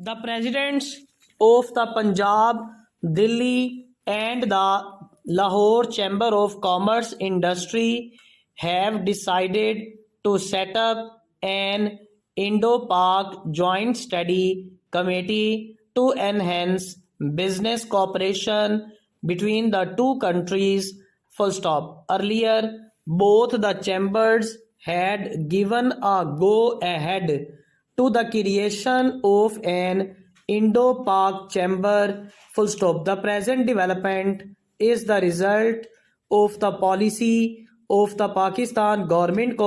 The presidents of the Punjab, Delhi, and the Lahore Chamber of Commerce Industry have decided to set up an Indo-Pak Joint Study Committee to enhance business cooperation between the two countries. Full stop. Earlier, both the chambers had given a go ahead to the creation of an Indo-Pak chamber. Full stop. The present development is the result of the policy of the Pakistan government,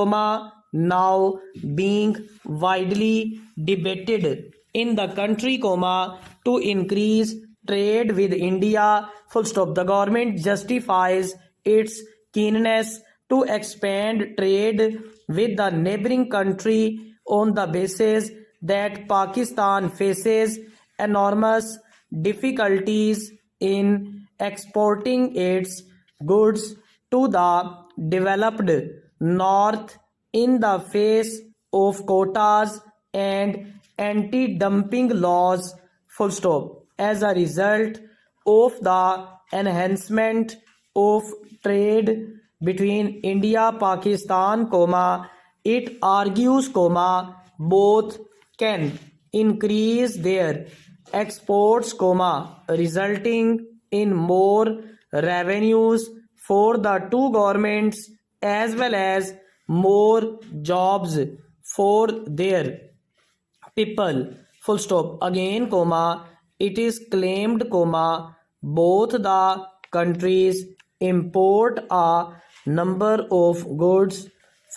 now being widely debated in the country, to increase trade with India. Full stop. The government justifies its keenness to expand trade with the neighboring country on the basis that Pakistan faces enormous difficulties in exporting its goods to the developed north in the face of quotas and anti-dumping laws. Full stop. As a result of the enhancement of trade between India Pakistan, it argues, both can increase their exports, resulting in more revenues for the two governments as well as more jobs for their people. Full stop. Again, it is claimed, both the countries import a number of goods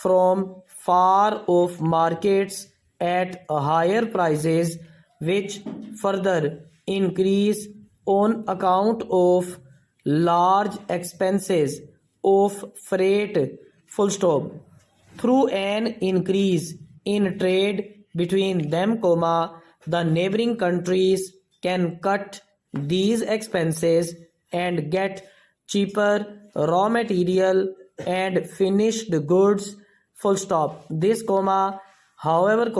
from far off markets at higher prices, which further increase on account of large expenses of freight. Full stop. Through an increase in trade between them, the neighboring countries can cut these expenses and get cheaper raw material and finished goods. Full stop. This, however,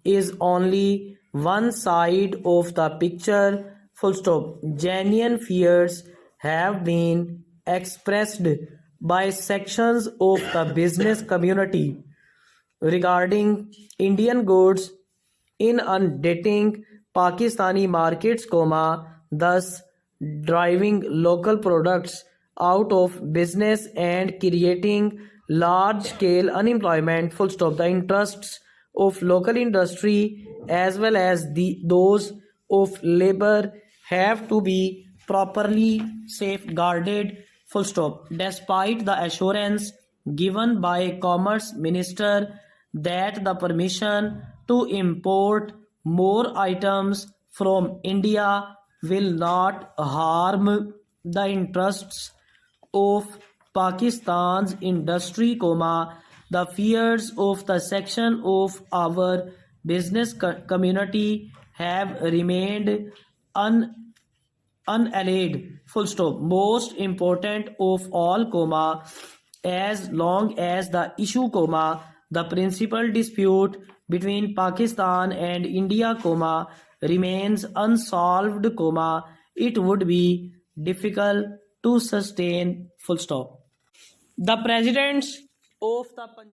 is only one side of the picture. Full stop. Genuine fears have been expressed by sections of the business community regarding Indian goods inundating Pakistani markets, thus driving local products out of business and creating large-scale unemployment. Full stop. The interests of local industry as well as those of labor have to be properly safeguarded. Full stop. Despite the assurance given by Commerce Minister that the permission to import more items from India will not harm the interests of Pakistan's industry, the fears of the section of our business community have remained unallayed. Full stop. Most important of all, as long as the issue, the principal dispute between Pakistan and India, remains unsolved, it would be difficult to sustain. Full stop. The presidents of the